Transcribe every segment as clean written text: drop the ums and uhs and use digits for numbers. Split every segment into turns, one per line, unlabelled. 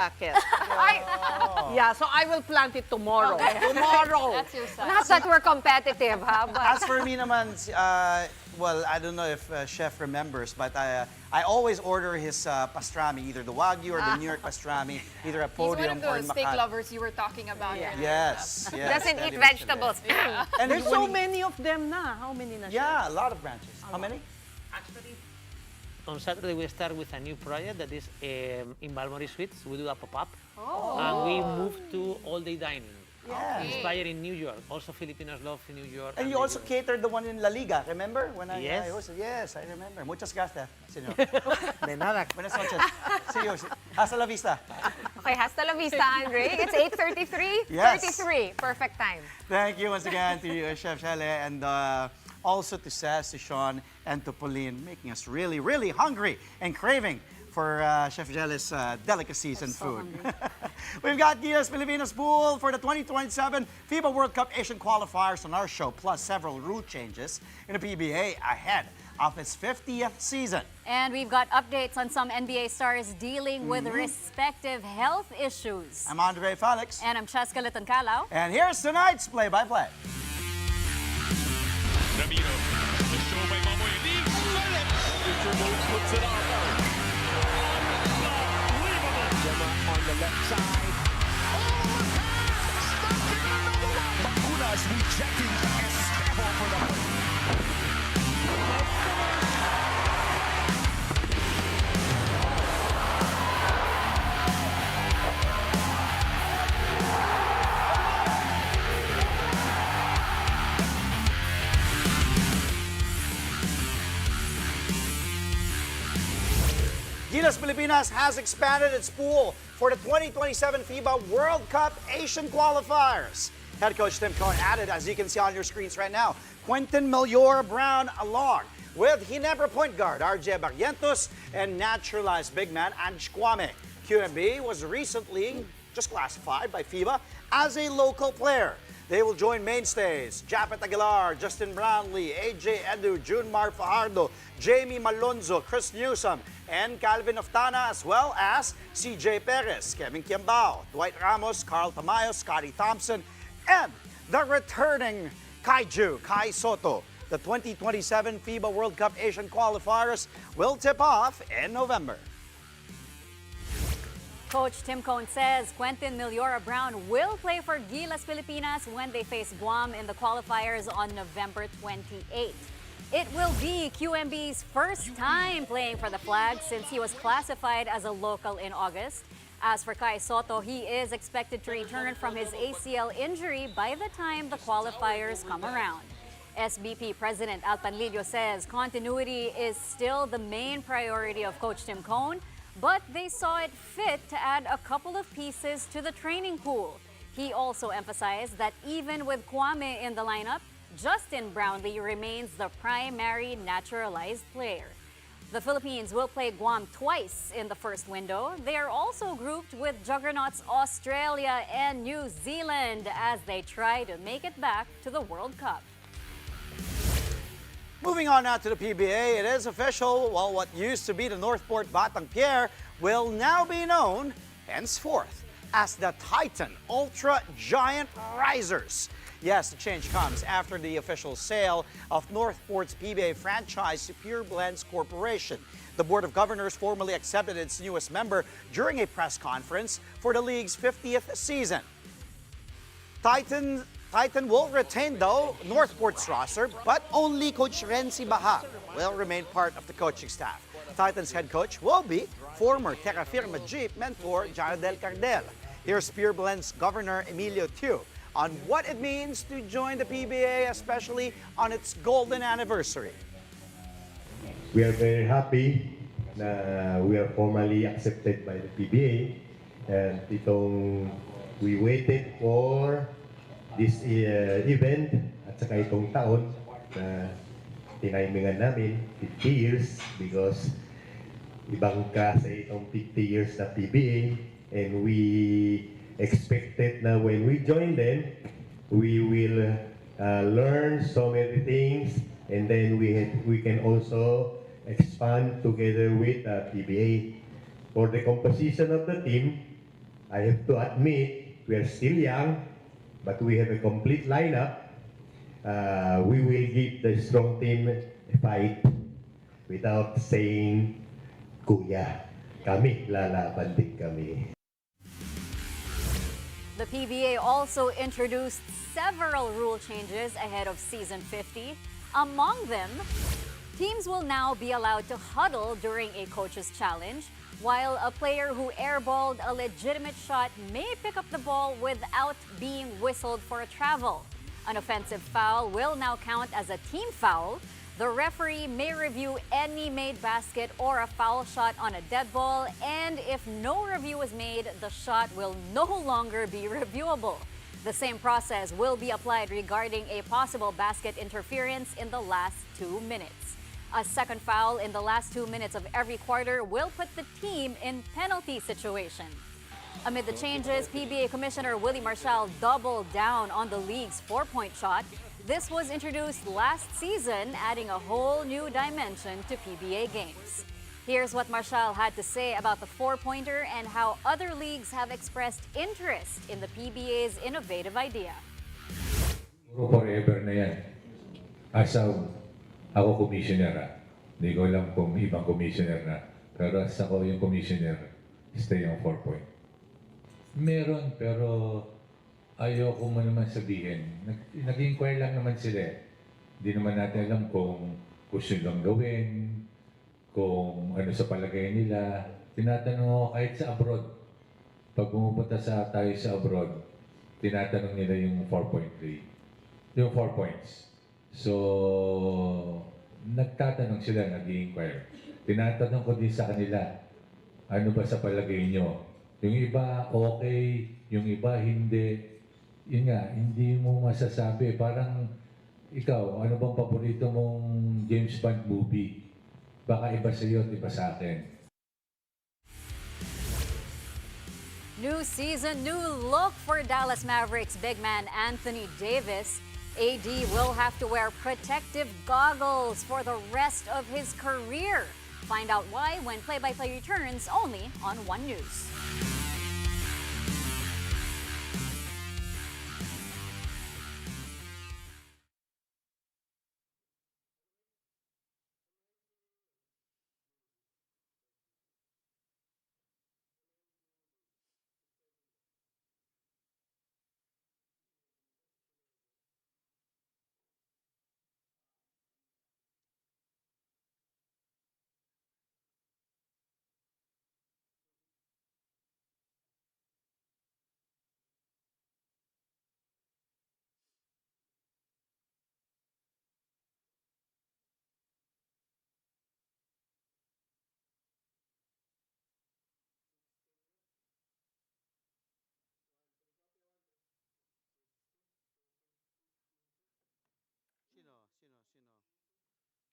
Jacket. Yeah, so I will plant it tomorrow.
Okay.
Tomorrow.
That's your son.
Not that we're competitive, ha? But
As for me naman, well, I don't know if Chef remembers, but I always order his pastrami, either the Wagyu or the New York pastrami, either a
He's one
podium
of
or in
those steak
Makati.
lovers you were talking about.
Yeah.
earlier.
Yes, yes.
doesn't
very
eat
much
vegetables.
Yeah.
And
There's
when
so
he-
many of them na. How many na siya?
Yeah, a lot of branches. How many?
Actually, on Saturday we start with a new project that is in Balmori Suites. We do a pop-up, and we move to all-day dining.
Yeah.
Inspired in New York. Also, Filipinos love New York.
And you
they
also
do-
catered the one in La Liga, remember? When I
Yes.
hosted? Yes, I remember. Muchas gracias, señor.
De nada.
Buenas noches. See you. Hasta la vista.
Okay, hasta la vista, Andre. It's 8:33.
Yes.
33. Perfect time.
Thank you once again to you, Chef Shele, and also to Seth, to Sean, and to Pauline, making us really, really hungry and craving for Chef Shele's delicacies and food. We've got Gilas Pilipinas pool for the 2027 FIBA World Cup Asian qualifiers on our show, plus several rule changes in the PBA ahead of its 50th season.
And we've got updates on some NBA stars dealing with respective health issues.
I'm Andre Felix,
And I'm Cheska Liton-Calao.
and here's tonight's play-by-play.
Ramiro, the show by Mamoy leaves Philip. Victor Moves puts it up. Unbelievable. Gemma on the left side. Oh, the pass! Stopping another one. Bacunas rejecting Estevo for the
Gilas Pilipinas has expanded its pool for the 2027 FIBA World Cup Asian qualifiers. Head coach Tim Cohn added, as you can see on your screens right now, Quentin Meliora Brown along with Ginebra point guard RJ Barrientos and naturalized big man Ange Kwame. QMB was recently just classified by FIBA as a local player. They will join mainstays Japet Aguilar, Justin Brownlee, AJ Edu, Junmar Fajardo, Jamie Malonzo, Chris Newsom, and Calvin Oftana, as well as CJ Perez, Kevin Kiambao, Dwight Ramos, Carl Tamayo, Scotty Thompson, and the returning Kaiju, Kai Soto. The 2027 FIBA World Cup Asian qualifiers will tip off in November.
Coach Tim Cohn says Quentin Meliora Brown will play for Gilas Pilipinas when they face Guam in the qualifiers on November 28th. It will be QMB's first time playing for the flag since he was classified as a local in August. As for Kai Soto, he is expected to return from his ACL injury by the time the qualifiers come around. SBP President Al Panlilio says continuity is still the main priority of Coach Tim Cohn, but they saw it fit to add a couple of pieces to the training pool. He also emphasized that even with Kwame in the lineup, Justin Brownlee remains the primary naturalized player. The Philippines will play Guam twice in the first window. They are also grouped with juggernauts Australia and New Zealand as they try to make it back to the World Cup.
Moving on now to the PBA, it is official. Well, what used to be the Northport Batang Pierre will now be known henceforth as the Titan Ultra Giant Risers. Yes, the change comes after the official sale of Northport's PBA franchise to Pure Blends Corporation. The Board of Governors formally accepted its newest member during a press conference for the league's 50th season. Titan will retain, though, Northport's roster, but only Coach Renzi Baha will remain part of the coaching staff. Titan's head coach will be former Terra Firma Jeep mentor Janadel Cardel. Here's Pure Blends Governor Emilio Tiu on what it means to join the PBA, especially on its golden anniversary.
We are very happy na we are formally accepted by the PBA, and we waited for this event at saka itong taon na tinimingan namin 50 years because ibang klase itong 50 years na PBA, and we expected na when we join them we will learn so many things, and then we can also expand together with PBA. For the composition of the team, I have to admit, we are still young, but we have a complete lineup. We will give the strong team a fight without saying, Kuya, kami, lalaban din kami.
The PBA also introduced several rule changes ahead of season 50. Among them, teams will now be allowed to huddle during a coach's challenge, while a player who airballed a legitimate shot may pick up the ball without being whistled for a travel. An offensive foul will now count as a team foul. The referee may review any made basket or a foul shot on a dead ball, and if no review is made, the shot will no longer be reviewable. The same process will be applied regarding a possible basket interference in the last 2 minutes. A second foul in the last 2 minutes of every quarter will put the team in penalty situation. Amid the changes, PBA Commissioner Willie Marshall doubled down on the league's four-point shot. This was introduced last season, adding a whole new dimension to PBA games. Here's what Marshall had to say about the four-pointer and how other leagues have expressed interest in the PBA's innovative idea.
Forever na yan. As ako commissioner, hindi ko alam kung ibang commissioner na. Pero as ako yung commissioner, stay on 4-point. Meron, pero ayoko mo naman sabihin. Nag-inquire lang naman sila. Hindi naman natin alam kung gusto lang gawin, kung ano sa palagay nila. Tinatanong ako kahit sa abroad. Pag pumupunta tayo sa abroad, tinatanong nila yung 4.3. Yung 4 points. So, nagtatanong sila, nag-inquire. Tinatanong ko din sa kanila, ano ba sa palagay nyo? Yung iba, okay. Yung iba, hindi. Yun nga, hindi mo masasabi. Parang, ikaw, ano bang paborito mong James Bond movie? Baka iba sa iyo at iba sa akin.
New season, new look for Dallas Mavericks big man Anthony Davis. AD will have to wear protective goggles for the rest of his career. Find out why when play-by-play returns only on One News.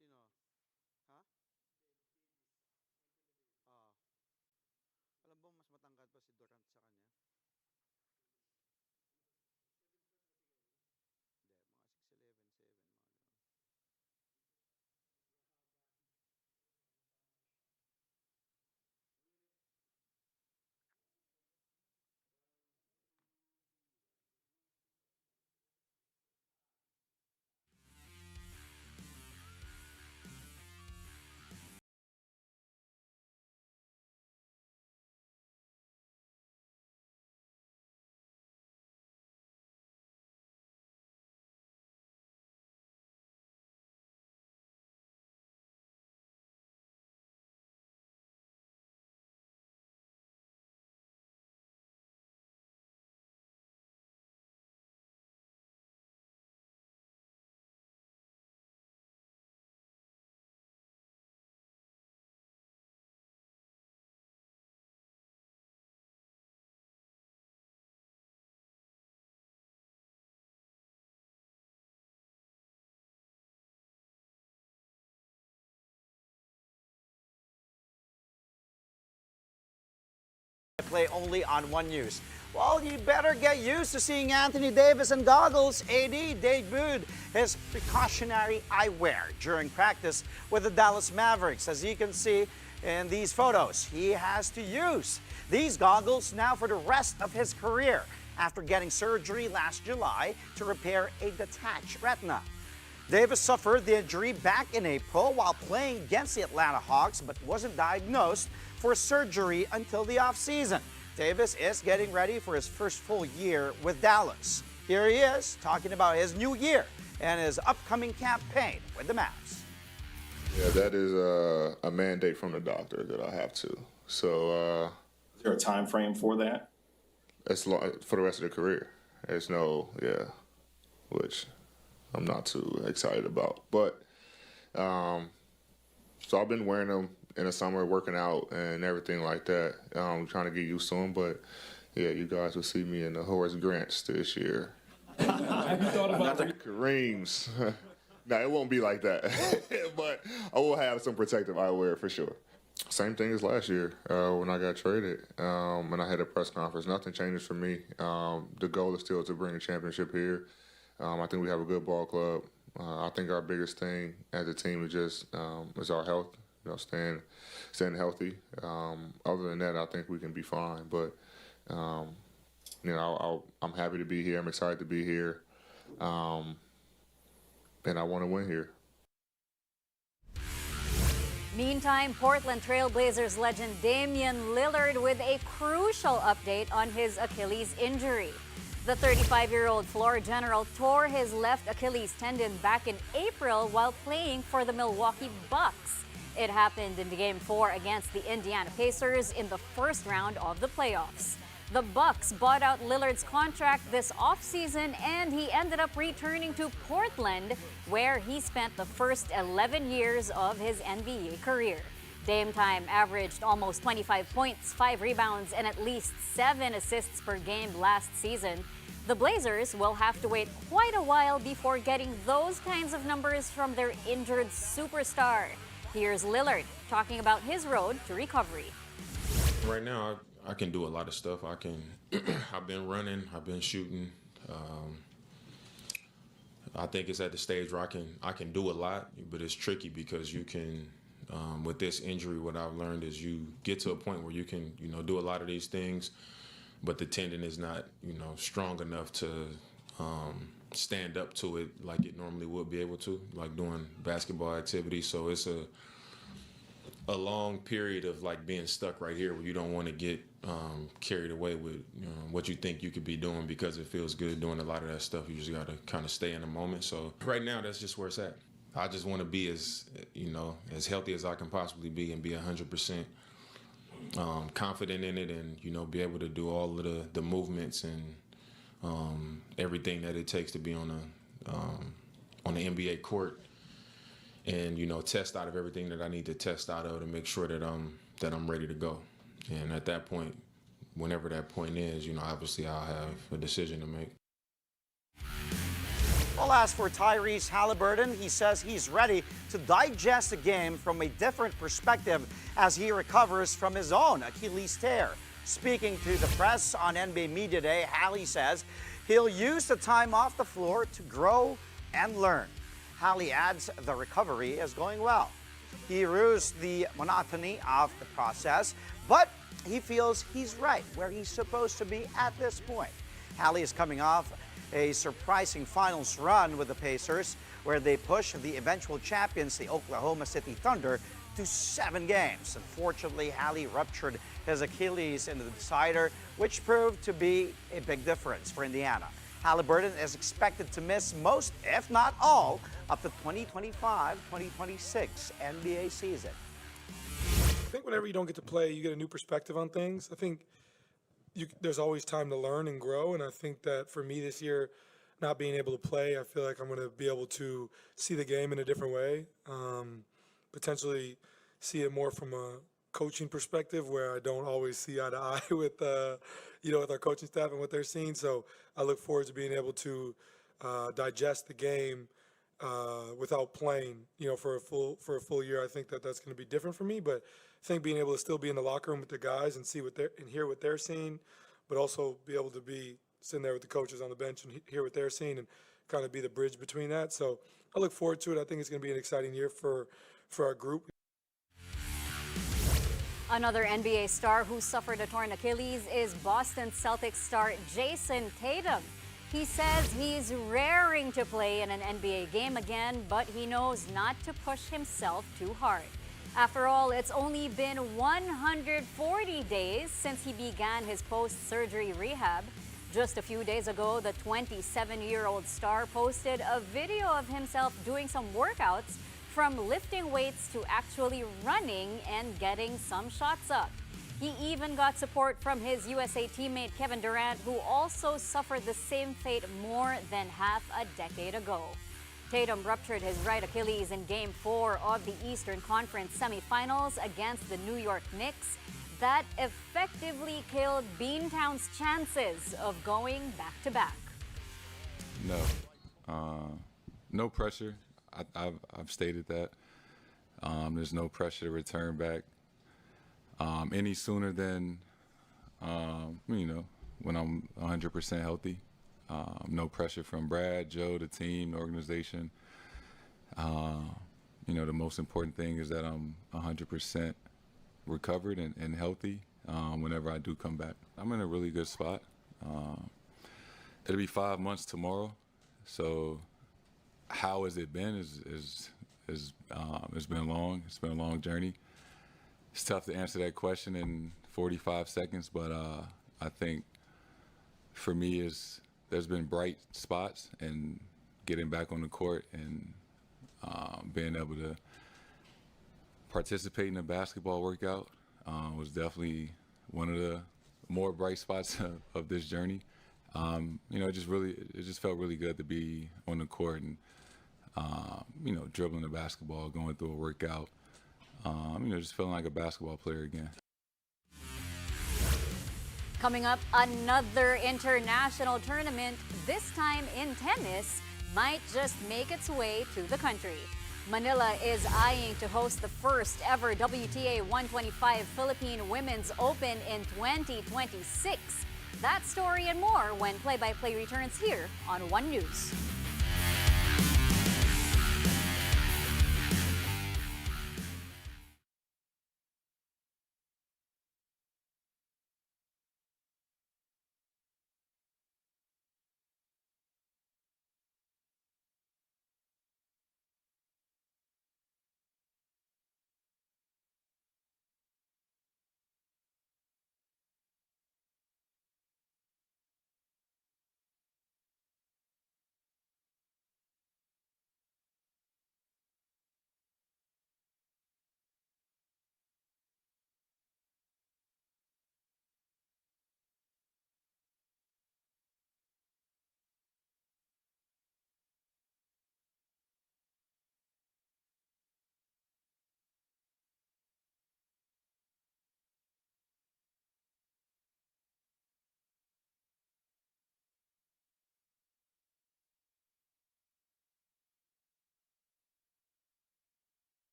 Sino? Ha? Alam mo, mas matangkad pa si Durant sa kanya? Hindi, mga 6'11", 7, mga ganun. Play only on One News. Well, you better get used to seeing Anthony Davis in goggles. AD debuted his precautionary eyewear during practice with the Dallas Mavericks. As you can see in these photos, he has to use these goggles now for the rest of his career after getting surgery last July to repair a detached retina. Davis suffered the injury back in April while playing against the Atlanta Hawks, but wasn't diagnosed for surgery until the offseason. Davis is getting ready for his first full year with Dallas. Here he is talking about his new year and his upcoming campaign with the Mavs.
Yeah, that is a mandate from the doctor that I have to. So,
is there a time frame for that?
It's for the rest of the career. There's no, which I'm not too excited about. But, so I've been wearing them in the summer, working out and everything like that. Trying to get used to them. But, yeah, you guys will see me in the Horace Grants this year.
Have you thought about
Kareem's? No, it won't be like that. But I will have some protective eyewear for sure. Same thing as last year when I got traded and I had a press conference. Nothing changes for me. The goal is still to bring a championship here. I think we have a good ball club. I think our biggest thing as a team is just is our health. Staying healthy. Other than that, I think we can be fine. But I'm happy to be here. I'm excited to be here, and I want to win here.
Meantime, Portland Trail Blazers legend Damian Lillard with a crucial update on his Achilles injury. The 35-year-old floor general tore his left Achilles tendon back in April while playing for the Milwaukee Bucks. It happened in Game 4 against the Indiana Pacers in the first round of the playoffs. The Bucks bought out Lillard's contract this offseason, and he ended up returning to Portland, where he spent the first 11 years of his NBA career. Dame Time averaged almost 25 points, 5 rebounds, and at least 7 assists per game last season. The Blazers will have to wait quite a while before getting those kinds of numbers from their injured superstar. Here's Lillard talking about his road to recovery.
Right now, I can do a lot of stuff. I've been running, I've been shooting. I think it's at the stage where I can do a lot, but it's tricky because you can, with this injury, what I've learned is you get to a point where you can, do a lot of these things, but the tendon is not, strong enough to stand up to it like it normally would be able to, like doing basketball activities. So it's a long period of like being stuck right here where you don't want to get carried away with what you think you could be doing because it feels good doing a lot of that stuff. You just got to kind of stay in the moment. So right now, that's just where it's at. I just want to be as healthy as I can possibly be and be 100% confident in it and, be able to do all of the movements and everything that it takes to be on the NBA court. And test out of everything that I need to test out of to make sure that I'm ready to go. And at that point, whenever that point is, obviously I'll have a decision to make.
Well, as for Tyrese Haliburton, he says he's ready to digest the game from a different perspective as he recovers from his own Achilles tear. Speaking to the press on NBA Media Day, Hali says he'll use the time off the floor to grow and learn. Hali adds the recovery is going well. He rues the monotony of the process, but he feels he's right where he's supposed to be at this point. Hali is coming off a surprising finals run with the Pacers, where they pushed the eventual champions, the Oklahoma City Thunder, to 7 games. Unfortunately, Hali ruptured his Achilles in the decider, which proved to be a big difference for Indiana. Haliburton is expected to miss most, if not all, of the 2025-2026 NBA season.
I think whenever you don't get to play, you get a new perspective on things. I think there's always time to learn and grow, and I think that for me this year, not being able to play, I feel like I'm going to be able to see the game in a different way, potentially see it more from a coaching perspective where I don't always see eye to eye with with our coaching staff and what they're seeing. So I look forward to being able to digest the game without playing, for a full year. I think that's going to be different for me, but I think being able to still be in the locker room with the guys and hear what they're seeing, but also be able to be sitting there with the coaches on the bench and hear what they're seeing and kind of be the bridge between that. So I look forward to it. I think it's going to be an exciting year for our group.
Another NBA star who suffered a torn Achilles is Boston Celtics star Jayson Tatum. He says he's raring to play in an NBA game again, but he knows not to push himself too hard. After all, it's only been 140 days since he began his post-surgery rehab. Just a few days ago, the 27-year-old star posted a video of himself doing some workouts, from lifting weights to actually running and getting some shots up. He even got support from his USA teammate Kevin Durant, who also suffered the same fate more than half a decade ago. Tatum ruptured his right Achilles in Game 4 of the Eastern Conference semifinals against the New York Knicks. That effectively killed Beantown's chances of going back-to-back.
No. No pressure. I've stated that. There's no pressure to return back any sooner than, when I'm 100% healthy. No pressure from Brad, Joe, the team, the organization. The most important thing is that I'm 100% recovered and healthy whenever I do come back. I'm in a really good spot. It'll be 5 months tomorrow, so how has it been? It's been long. It's been a long journey. It's tough to answer that question in 45 seconds, but I think for me there's been bright spots, and getting back on the court and being able to participate in a basketball workout was definitely one of the more bright spots of this journey. It just felt really good to be on the court and dribbling the basketball, going through a workout, just feeling like a basketball player again.
Coming up, another international tournament, this time in tennis, might just make its way to the country. Manila is eyeing to host the first ever WTA 125 Philippine Women's Open in 2026. That story and more when play-by-play returns here on One News.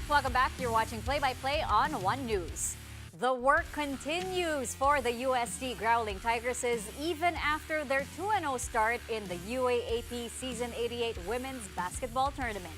Welcome back. You're watching Play-by-Play on One News. The work continues for the UST Growling Tigresses even after their 2-0 start in the UAAP Season 88 Women's Basketball Tournament.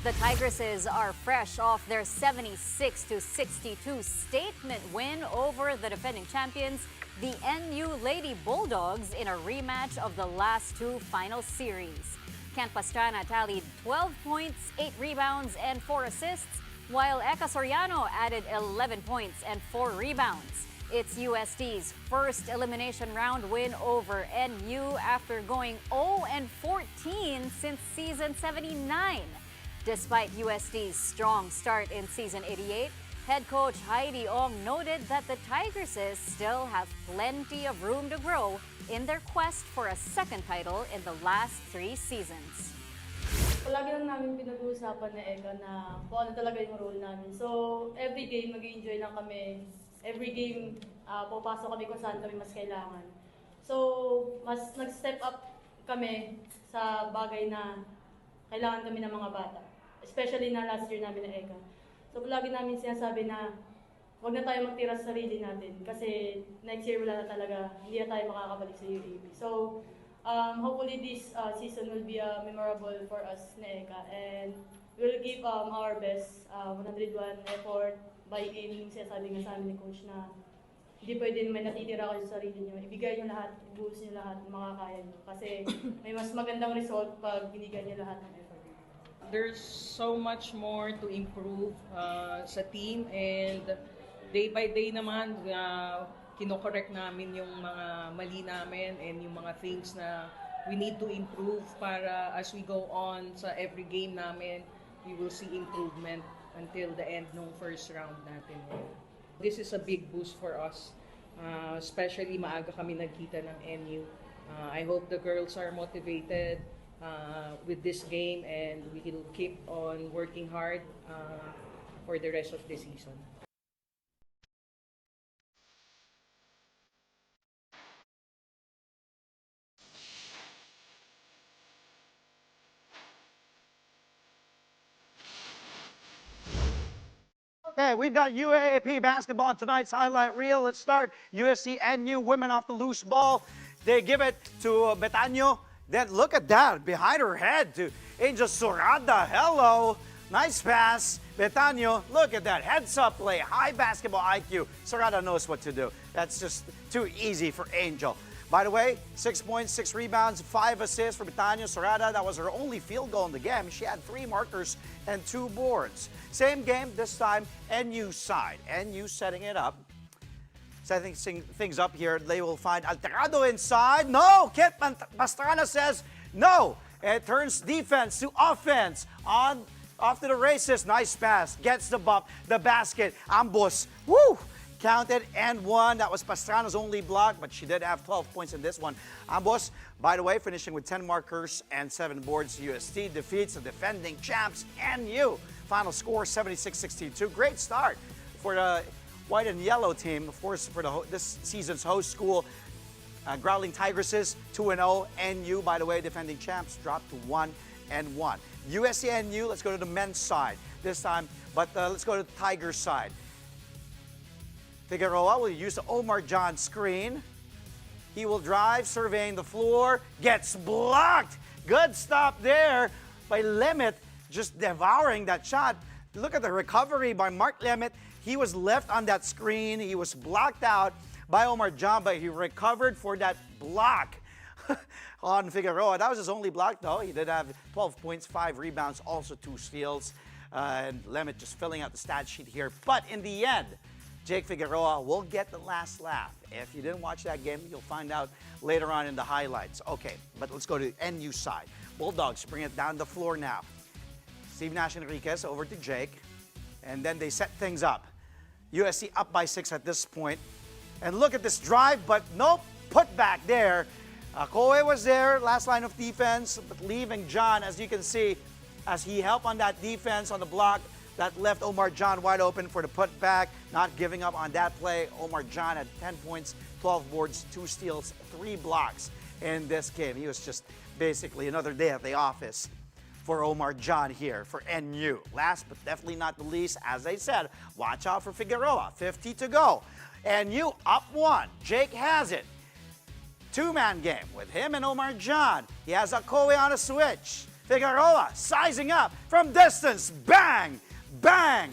The Tigresses are fresh off their 76-62 statement win over the defending champions, the NU Lady Bulldogs, in a rematch of the last two final series. Kent Pastrana tallied 12 points, 8 rebounds, and 4 assists, while Eka Soriano added 11 points and 4 rebounds. It's UST's first elimination round win over NU after going 0-14 since season 79. Despite UST's strong start in season 88, head coach Heidi Ong noted that the Tigresses still have plenty of room to grow in their quest for a second title in the last 3 seasons.
Palagi lang namin pinag-uusapan na Eka na kung ano talaga yung role namin. So, every game mag-enjoy lang kami. Every game, pupasok kami kung saan kami mas kailangan. So, mas nag-step up kami sa bagay na kailangan kami ng mga bata. Especially na last year namin na Eka. So, palagi namin sinasabi na huwag na tayo magtira sa sarili natin kasi next year wala na talaga, hindi na tayo makakabalik sa UAAP. So, hopefully this season will be memorable for us na Eka, and we'll give our best, 101 effort by aiming, sinasabi nga sa amin ni Coach na hindi pwede may natitira kayo sa sarili nyo. Ibigay nyo lahat, ibuhos nyo lahat, makakaya nyo. Kasi may mas magandang result pag binigay nyo lahat ng effort.
There's so much more to improve sa team, and day by day naman, kino-correct namin yung mga mali namin and yung mga things na we need to improve para as we go on sa every game namin, we will see improvement until the end ng first round natin. This is a big boost for us, especially maaga kami nagkita ng NU. I hope the girls are motivated with this game, and we will keep on working hard for the rest of the season.
Okay, we've got UAAP basketball on tonight's highlight reel. Let's start. USC NU women off the loose ball. They give it to Betaño. Then look at that, behind her head to Angel Sorada. Hello. Nice pass. Betaño, look at that. Heads-up play, high basketball IQ. Sorada knows what to do. That's just too easy for Angel. By the way, 6 points, 6 rebounds, 5 assists for Betaño. Sorada, that was her only field goal in the game. She had 3 markers and 2 boards. Same game, this time, NU side. NU setting it up. Setting things up here. They will find Alterado inside. No! Kent Pastrana says no. It turns defense to offense. Off to the races. Nice pass. Gets the bump. The basket. Ambos. Woo! Counted and one. That was Pastrana's only block, but she did have 12 points in this one. Ambos, by the way, finishing with 10 markers and 7 boards. UST defeats the defending champs NU. Final score 76-62. Great start for the white and yellow team. Of course, for this season's host school, Growling Tigresses 2-0. NU, by the way, defending champs, dropped to 1-1. USC NU, let's go to the men's side this time, but let's go to the Tigers side. Figueroa will use the Omar John screen. He will drive, surveying the floor, gets blocked. Good stop there by Lemit, just devouring that shot. Look at the recovery by Mark Lemit. He was left on that screen. He was blocked out by Omar John, but he recovered for that block on Figueroa. That was his only block, though. He did have 12 points, 5 rebounds, also 2 steals. And Lemit just filling out the stat sheet here. But in the end, Jake Figueroa will get the last laugh. If you didn't watch that game, you'll find out later on in the highlights. Okay, but let's go to NU side. Bulldogs bring it down the floor now. Steve Nash Enriquez over to Jake. And then they set things up. USC up by 6 at this point. And look at this drive, but nope, put back there. Koe was there, last line of defense, but leaving John, as you can see, as he helped on that defense on the block, that left Omar John wide open for the putback. Not giving up on that play. Omar John had 10 points, 12 boards, 2 steals, 3 blocks in this game. He was just basically another day at the office for Omar John here for NU. Last but definitely not the least, as I said, watch out for Figueroa. 50 to go. NU up 1. Jake has it. 2-man game with him and Omar John. He has Akoe on a switch. Figueroa sizing up from distance. Bang! Bang!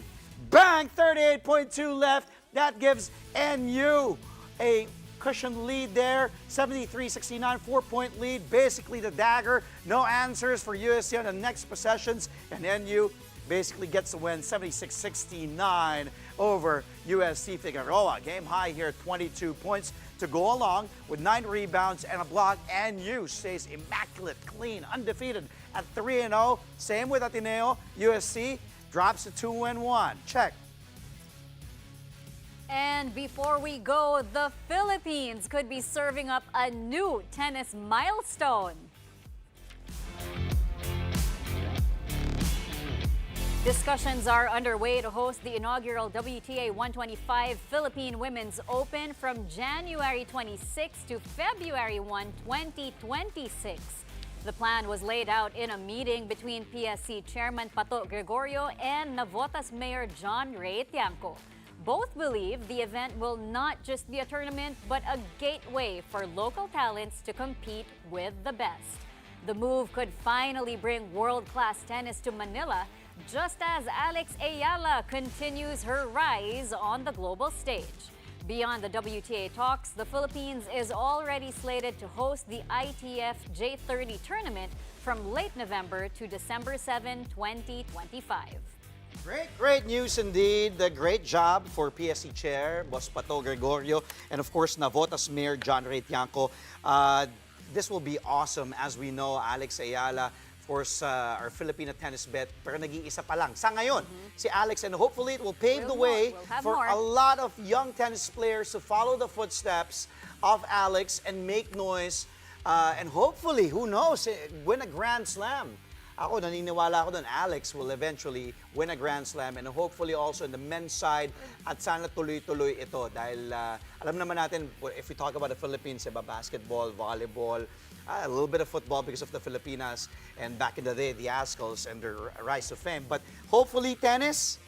Bang! 38.2 left. That gives NU a cushioned lead there, 73-69, 4-point lead, basically the dagger. No answers for USC on the next possessions, and NU basically gets the win, 76-69 over USC Figueroa. Game high here, 22 points to go along with 9 rebounds and a block. NU stays immaculate, clean, undefeated at 3-0. Same with Ateneo. USC drops to 2-1. Check.
And before we go, the Philippines could be serving up a new tennis milestone. Discussions are underway to host the inaugural WTA 125 Philippine Women's Open from January 26 to February 1, 2026. The plan was laid out in a meeting between PSC Chairman Pato Gregorio and Navotas Mayor John Ray Tiangco. Both believe the event will not just be a tournament, but a gateway for local talents to compete with the best. The move could finally bring world-class tennis to Manila, just as Alex Ayala continues her rise on the global stage. Beyond the WTA talks, the Philippines is already slated to host the ITF J30 tournament from late November to December 7, 2025.
Great news indeed. Great job for PSC Chair, Boss Pato Gregorio, and of course, Navotas Mayor John Ray Tiangco. This will be awesome. As we know, Alex Ayala, of course, our Filipino tennis bet, pero nag-iisa pa lang. Sa ngayon, si Alex, and hopefully it will pave the way for a lot of young tennis players to follow the footsteps of Alex and make noise. And hopefully, who knows, win a Grand Slam. Ako, naniniwala ako doon, Alex will eventually win a Grand Slam, and hopefully also in the men's side, at sana tuloy-tuloy ito dahil alam naman natin, if we talk about the Philippines, basketball, volleyball, a little bit of football because of the Filipinas, and back in the day, the Azkals and their rise to fame. But hopefully tennis,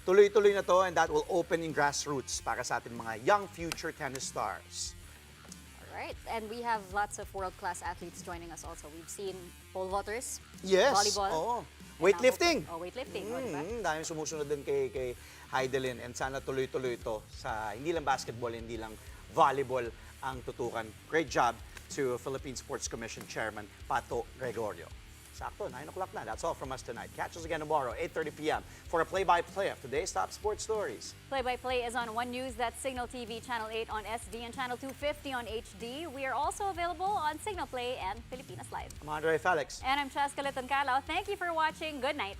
tuloy-tuloy na to, and that will open in grassroots para sa ating mga young future tennis stars.
Right, and we have lots of world-class athletes joining us also. We've seen pole vaulters,
yes,
volleyball,
weightlifting.
Weightlifting,
Dami sumusunod din kay Heidelin, and sana tuloy-tuloy ito sa hindi lang basketball, hindi lang volleyball ang tutukan. Great job to Philippine Sports Commission Chairman Pato Gregorio. Sakto, 9 o'clock na. That's all from us tonight. Catch us again tomorrow, 8:30 p.m. for a play-by-play of today's top sports stories.
Play-by-play is on One News, that's Signal TV, Channel 8 on SD, and Channel 250 on HD. We are also available on Signal Play and Pilipinas Live.
I'm Andre Felix.
And I'm Cheska Liton-Calao. Thank you for watching. Good night.